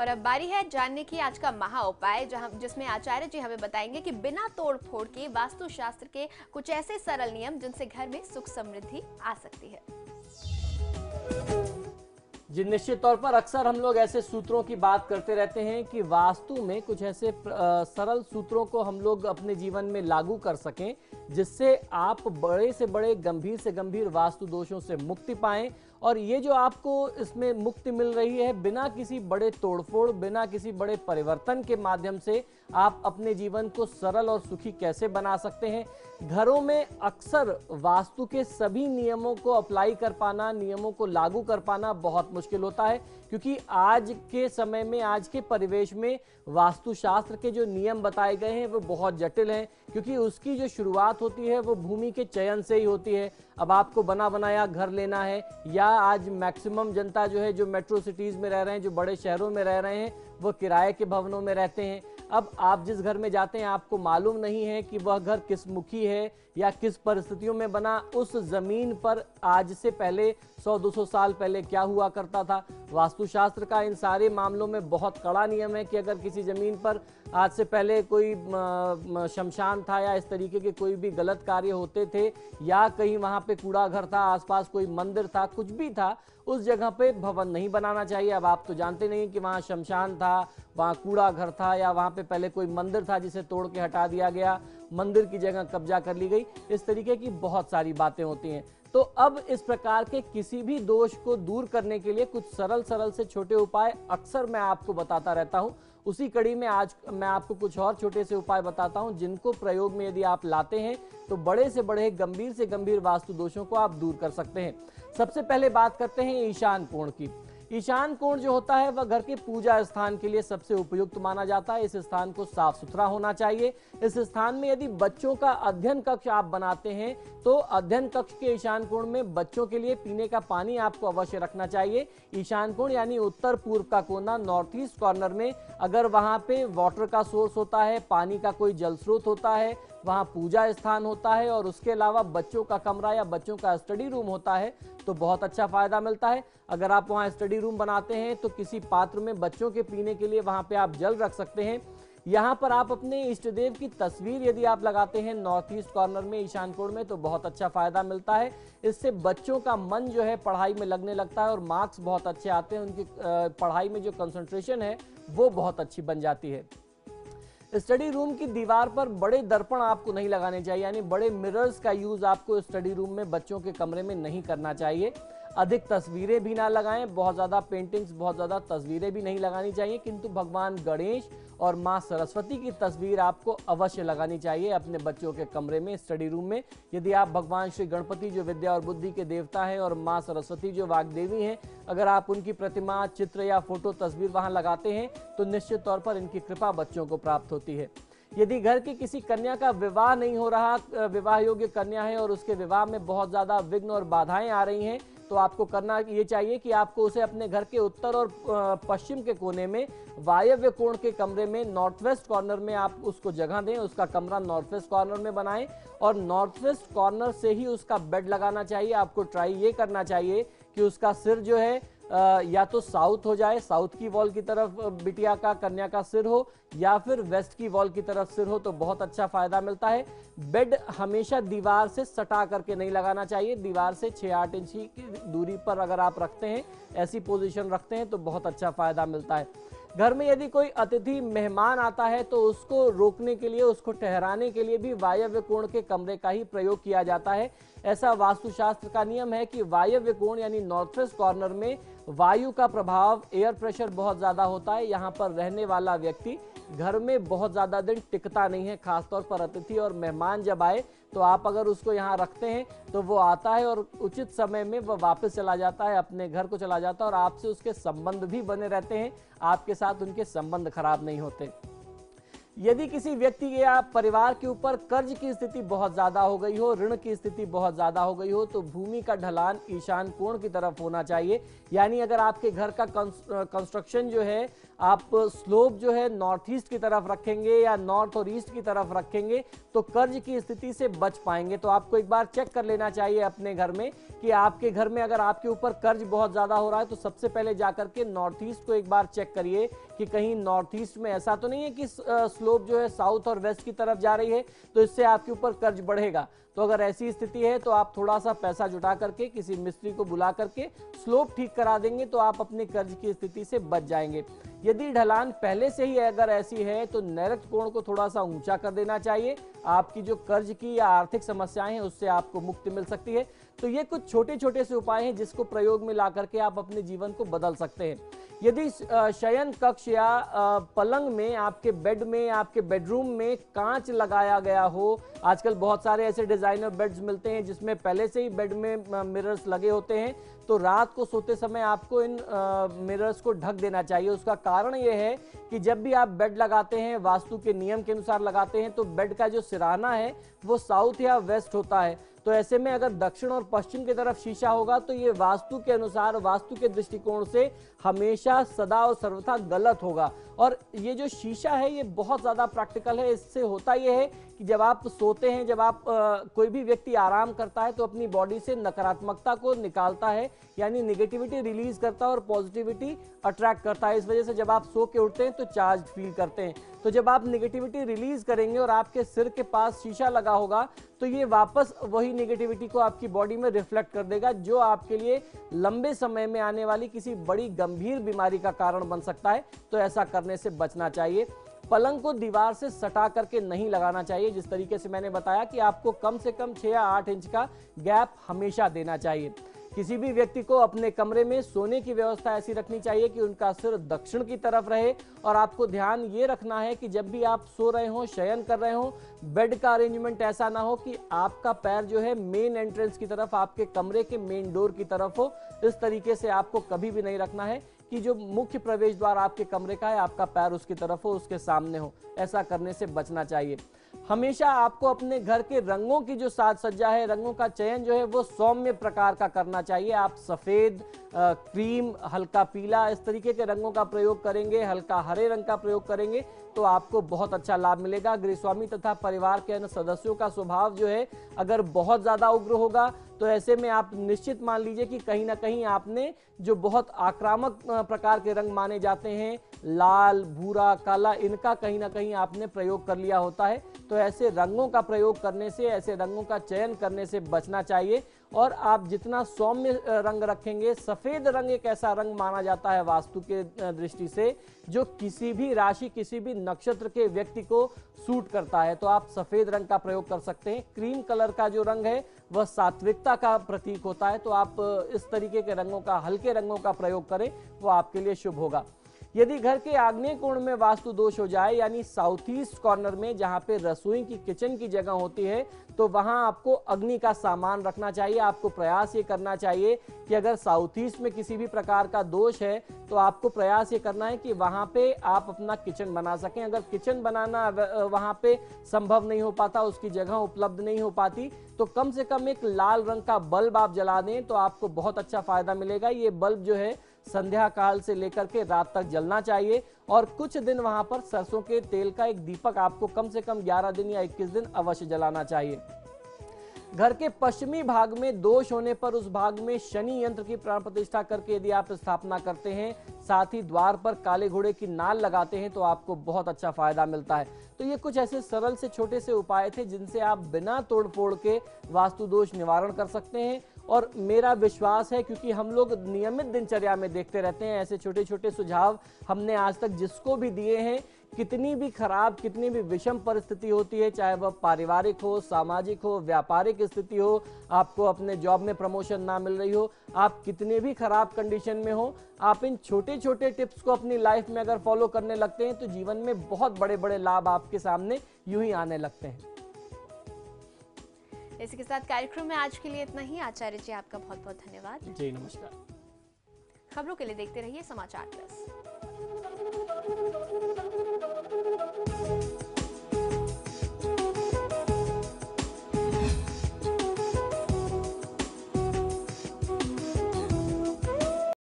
और अब बारी है जानने की आज का महा उपाय, जिसमें आचार्य जी हमें बताएंगे कि बिना तोड़ फोड़ के वास्तुशास्त्र के कुछ ऐसे सरल नियम जिनसे घर में सुख समृद्धि आ सकती है। जी, निश्चित तौर पर अक्सर हम लोग ऐसे सूत्रों की बात करते रहते हैं कि वास्तु में कुछ ऐसे सरल सूत्रों को हम लोग अपने जीवन में लागू कर सकें जिससे आप बड़े से बड़े गंभीर से गंभीर वास्तु दोषों से मुक्ति पाएं। और ये जो आपको इसमें मुक्ति मिल रही है बिना किसी बड़े तोड़फोड़, बिना किसी बड़े परिवर्तन के माध्यम से आप अपने जीवन को सरल और सुखी कैसे बना सकते हैं। घरों में अक्सर वास्तु के सभी नियमों को अप्लाई कर पाना, नियमों को लागू कर पाना बहुत मुश्किल होता है, क्योंकि आज के समय में, आज के परिवेश में वास्तुशास्त्र के जो नियम बताए गए हैं वो बहुत जटिल हैं, क्योंकि उसकी जो शुरुआत होती है वो भूमि के चयन से ही होती है। अब आपको बना बनाया घर लेना है, या आज मैक्सिमम जनता जो है, जो मेट्रो सिटीज़ में रह रहे हैं, जो बड़े शहरों में रह रहे हैं, वो किराए के भवनों में रहते हैं। अब आप जिस घर में जाते हैं आपको मालूम नहीं है कि वह घर किस मुखी है या किस परिस्थितियों में बना, उस जमीन पर आज से पहले 100-200 साल पहले क्या हुआ करता था। वास्तुशास्त्र का इन सारे मामलों में बहुत कड़ा नियम है कि अगर किसी जमीन पर आज से पहले कोई शमशान था या इस तरीके के कोई भी गलत कार्य होते थे, या कहीं वहां पे कूड़ा घर था, आसपास कोई मंदिर था, कुछ भी था, उस जगह पे भवन नहीं बनाना चाहिए। अब आप तो जानते नहीं कि वहाँ शमशान था, वहाँ कूड़ा घर था, या वहाँ पे पहले कोई मंदिर था जिसे तोड़ के हटा दिया गया, मंदिर की जगह कब्जा कर ली गई। इस तरीके की बहुत सारी बातें होती हैं। तो अब इस प्रकार के किसी भी दोष को दूर करने के लिए कुछ सरल सरल से छोटे उपाय अक्सर मैं आपको बताता रहता हूं। उसी कड़ी में आज मैं आपको कुछ और छोटे से उपाय बताता हूं जिनको प्रयोग में यदि आप लाते हैं तो बड़े से बड़े, गंभीर से गंभीर वास्तु दोषों को आप दूर कर सकते हैं। सबसे पहले बात करते हैं ईशान कोण की। ईशान कोण जो होता है वह घर के पूजा स्थान के लिए सबसे उपयुक्त माना जाता है। इस स्थान को साफ सुथरा होना चाहिए। इस स्थान में यदि बच्चों का अध्ययन कक्ष आप बनाते हैं तो अध्ययन कक्ष के ईशान कोण में बच्चों के लिए पीने का पानी आपको अवश्य रखना चाहिए। ईशान कोण यानी उत्तर पूर्व का कोना, नॉर्थ ईस्ट कॉर्नर में अगर वहां पे वाटर का सोर्स होता है, पानी का कोई जल स्रोत होता है, वहाँ पूजा स्थान होता है और उसके अलावा बच्चों का कमरा या बच्चों का स्टडी रूम होता है तो बहुत अच्छा फायदा मिलता है। अगर आप वहाँ स्टडी रूम बनाते हैं तो किसी पात्र में बच्चों के पीने के लिए वहाँ पे आप जल रख सकते हैं। यहाँ पर आप अपने इष्ट देव की तस्वीर यदि आप लगाते हैं नॉर्थ ईस्ट कॉर्नर में ईशान कोण में तो बहुत अच्छा फायदा मिलता है। इससे बच्चों का मन जो है पढ़ाई में लगने लगता है और मार्क्स बहुत अच्छे आते हैं। उनकी पढ़ाई में जो कंसंट्रेशन है वो बहुत अच्छी बन जाती है। स्टडी रूम की दीवार पर बड़े दर्पण आपको नहीं लगाने चाहिए, यानी बड़े मिरर्स का यूज आपको स्टडी रूम में बच्चों के कमरे में नहीं करना चाहिए। अधिक तस्वीरें भी ना लगाएं, बहुत ज़्यादा पेंटिंग्स, बहुत ज़्यादा तस्वीरें भी नहीं लगानी चाहिए, किंतु भगवान गणेश और माँ सरस्वती की तस्वीर आपको अवश्य लगानी चाहिए अपने बच्चों के कमरे में, स्टडी रूम में। यदि आप भगवान श्री गणपति जो विद्या और बुद्धि के देवता हैं और माँ सरस्वती जो वाग्देवी हैं, अगर आप उनकी प्रतिमा, चित्र या फोटो तस्वीर वहाँ लगाते हैं तो निश्चित तौर पर इनकी कृपा बच्चों को प्राप्त होती है। यदि घर की किसी कन्या का विवाह नहीं हो रहा, विवाह योग्य कन्या है और उसके विवाह में बहुत ज़्यादा विघ्न और बाधाएं आ रही हैं, तो आपको करना ये चाहिए कि आपको उसे अपने घर के उत्तर और पश्चिम के कोने में वायव्य कोण के कमरे में नॉर्थ वेस्ट कॉर्नर में आप उसको जगह दें। उसका कमरा नॉर्थ वेस्ट कॉर्नर में बनाएं और नॉर्थ वेस्ट कॉर्नर से ही उसका बेड लगाना चाहिए। आपको ट्राई ये करना चाहिए कि उसका सिर जो है या तो साउथ हो जाए, साउथ की वॉल की तरफ बिटिया का, कन्या का सिर हो, या फिर वेस्ट की वॉल की तरफ सिर हो तो बहुत अच्छा फायदा मिलता है। बेड हमेशा दीवार से सटा करके नहीं लगाना चाहिए। दीवार से 6-8 इंच की दूरी पर अगर आप रखते हैं, ऐसी पोजीशन रखते हैं तो बहुत अच्छा फायदा मिलता है। घर में यदि कोई अतिथि मेहमान आता है तो उसको रोकने के लिए, उसको ठहराने के लिए भी वायव्य कोण के कमरे का ही प्रयोग किया जाता है। ऐसा वास्तुशास्त्र का नियम है कि वायव्य कोण यानी नॉर्थ वेस्ट कॉर्नर में वायु का प्रभाव, एयर प्रेशर बहुत ज़्यादा होता है। यहाँ पर रहने वाला व्यक्ति घर में बहुत ज़्यादा दिन टिकता नहीं है। खासतौर पर अतिथि और मेहमान जब आए तो आप अगर उसको यहाँ रखते हैं तो वो आता है और उचित समय में वह वापस चला जाता है, अपने घर को चला जाता है और आपसे उसके संबंध भी बने रहते हैं, आपके साथ उनके संबंध खराब नहीं होते। यदि किसी व्यक्ति या परिवार के ऊपर कर्ज की स्थिति बहुत ज्यादा हो गई हो, ऋण की स्थिति बहुत ज्यादा हो गई हो, तो भूमि का ढलान ईशान कोण की तरफ होना चाहिए। यानी अगर आपके घर का कंस्ट्रक्शन जो है आप स्लोप जो है नॉर्थ ईस्ट की तरफ रखेंगे या नॉर्थ और ईस्ट की तरफ रखेंगे तो कर्ज की स्थिति से बच पाएंगे। तो आपको एक बार चेक कर लेना चाहिए अपने घर में कि आपके घर में अगर आपके ऊपर कर्ज बहुत ज़्यादा हो रहा है तो सबसे पहले जाकर के नॉर्थ ईस्ट को एक बार चेक करिए कि कहीं नॉर्थ ईस्ट में ऐसा तो नहीं है कि स्लोप जो है साउथ और वेस्ट की तरफ जा रही है तो इससे आपके ऊपर कर्ज बढ़ेगा। तो अगर ऐसी स्थिति है तो आप थोड़ा सा पैसा जुटा करके किसी मिस्त्री को बुला करके स्लोप ठीक करा देंगे तो आप अपने कर्ज की स्थिति से बच जाएंगे। यदि ढलान पहले से ही अगर ऐसी है तो नैऋत्य कोण को थोड़ा सा ऊंचा कर देना चाहिए। आपकी जो कर्ज की या आर्थिक समस्याएं हैं उससे आपको मुक्ति मिल सकती है। तो ये कुछ छोटे छोटे से उपाय हैं जिसको प्रयोग में ला करके आप अपने जीवन को बदल सकते हैं। यदि शयन कक्ष या पलंग में, आपके बेड में, आपके बेडरूम में कांच लगाया गया हो, आजकल बहुत सारे ऐसे डिजाइनर बेड्स मिलते हैं जिसमें पहले से ही बेड में मिरर्स लगे होते हैं, तो रात को सोते समय आपको इन मिरर्स को ढक देना चाहिए। उसका कारण यह है कि जब भी आप बेड लगाते हैं, वास्तु के नियम के अनुसार लगाते हैं, तो बेड का जो सिरहाना है वो साउथ या वेस्ट होता है। तो ऐसे में अगर दक्षिण और पश्चिम की तरफ शीशा होगा तो ये वास्तु के अनुसार, वास्तु के दृष्टिकोण से हमेशा सदा और सर्वथा गलत होगा। और ये जो शीशा है ये बहुत ज़्यादा प्रैक्टिकल है। इससे होता ये है कि जब आप सोते हैं, जब आप कोई भी व्यक्ति आराम करता है तो अपनी बॉडी से नकारात्मकता को निकालता है, यानी नेगेटिविटी रिलीज करता है और पॉजिटिविटी अट्रैक्ट करता है। इस वजह से जब आप सो के उठते हैं तो चार्ज फील करते हैं। तो जब आप नेगेटिविटी रिलीज करेंगे और आपके सिर के पास शीशा लगा होगा तो ये वापस वही नेगेटिविटी को आपकी बॉडी में रिफ्लेक्ट कर देगा, जो आपके लिए लंबे समय में आने वाली किसी बड़ी गंभीर बीमारी का कारण बन सकता है। तो ऐसा करने से बचना चाहिए। पलंग को दीवार से सटा करके नहीं लगाना चाहिए। जिस तरीके से मैंने बताया कि आपको कम से कम 6 या 8 इंच का गैप हमेशा देना चाहिए। किसी भी व्यक्ति को अपने कमरे में सोने की व्यवस्था ऐसी रखनी चाहिए कि उनका सिर दक्षिण की तरफ रहे। और आपको ध्यान ये रखना है कि जब भी आप सो रहे हो, शयन कर रहे हो, बेड का अरेंजमेंट ऐसा ना हो कि आपका पैर जो है मेन एंट्रेंस की तरफ, आपके कमरे के मेन डोर की तरफ हो। इस तरीके से आपको कभी भी नहीं रखना है कि जो मुख्य प्रवेश द्वार आपके कमरे का है, आपका पैर उसकी तरफ हो, उसके सामने हो। ऐसा करने से बचना चाहिए। हमेशा आपको अपने घर के रंगों की जो साज सज्जा है, रंगों का चयन जो है वो सौम्य प्रकार का करना चाहिए। आप सफेद, क्रीम, हल्का पीला, इस तरीके के रंगों का प्रयोग करेंगे, हल्का हरे रंग का प्रयोग करेंगे तो आपको बहुत अच्छा लाभ मिलेगा। गृहस्वामी तथा परिवार के अन्य सदस्यों का स्वभाव जो है अगर बहुत ज्यादा उग्र होगा तो ऐसे में आप निश्चित मान लीजिए कि कहीं ना कहीं आपने जो बहुत आक्रामक प्रकार के रंग माने जाते हैं, लाल, भूरा, काला, इनका कहीं ना कहीं आपने प्रयोग कर लिया होता है। तो ऐसे रंगों का प्रयोग करने से, ऐसे रंगों का चयन करने से बचना चाहिए। और आप जितना सौम्य रंग रखेंगे, सफेद रंग एक ऐसा रंग माना जाता है वास्तु के दृष्टि से जो किसी भी राशि, किसी भी नक्षत्र के व्यक्ति को सूट करता है। तो आप सफेद रंग का प्रयोग कर सकते हैं। क्रीम कलर का जो रंग है वह सात्विकता का प्रतीक होता है। तो आप इस तरीके के रंगों का, हल्के रंगों का प्रयोग करें, वो आपके लिए शुभ होगा। यदि घर के आग्नेय कोण में वास्तु दोष हो जाए, यानी साउथ ईस्ट कॉर्नर में जहां पे रसोई की, किचन की जगह होती है, तो वहां आपको अग्नि का सामान रखना चाहिए। आपको प्रयास ये करना चाहिए कि अगर साउथ ईस्ट में किसी भी प्रकार का दोष है तो आपको प्रयास ये करना है कि वहां पे आप अपना किचन बना सकें। अगर किचन बनाना वहां पे संभव नहीं हो पाता, उसकी जगह उपलब्ध नहीं हो पाती, तो कम से कम एक लाल रंग का बल्ब आप जला दें तो आपको बहुत अच्छा फायदा मिलेगा। ये बल्ब जो है संध्या काल से लेकर के रात तक जलना चाहिए। और कुछ दिन वहां पर सरसों के तेल का एक दीपक आपको कम से कम 11 दिन या 21 दिन अवश्य जलाना चाहिए। घर के पश्चिमी भाग में दोष होने पर उस भाग में शनि यंत्र की प्राण प्रतिष्ठा करके यदि आप स्थापना करते हैं, साथ ही द्वार पर काले घोड़े की नाल लगाते हैं, तो आपको बहुत अच्छा फायदा मिलता है। तो ये कुछ ऐसे सरल से छोटे से उपाय थे जिनसे आप बिना तोड़फोड़ के वास्तु दोष निवारण कर सकते हैं। और मेरा विश्वास है, क्योंकि हम लोग नियमित दिनचर्या में देखते रहते हैं, ऐसे छोटे छोटे सुझाव हमने आज तक जिसको भी दिए हैं, कितनी भी खराब, कितनी भी विषम परिस्थिति होती है, चाहे वह पारिवारिक हो, सामाजिक हो, व्यापारिक स्थिति हो, आपको अपने जॉब में प्रमोशन ना मिल रही हो, आप कितने भी खराब कंडीशन में हो, आप इन छोटे छोटे टिप्स को अपनी लाइफ में अगर फॉलो करने लगते हैं तो जीवन में बहुत बड़े बड़े लाभ आपके सामने यूं ही आने लगते हैं। इसी के साथ कार्यक्रम में आज के लिए इतना ही। आचार्य जी, आपका बहुत बहुत धन्यवाद। जी नमस्कार। खबरों के लिए देखते रहिए समाचार प्लस।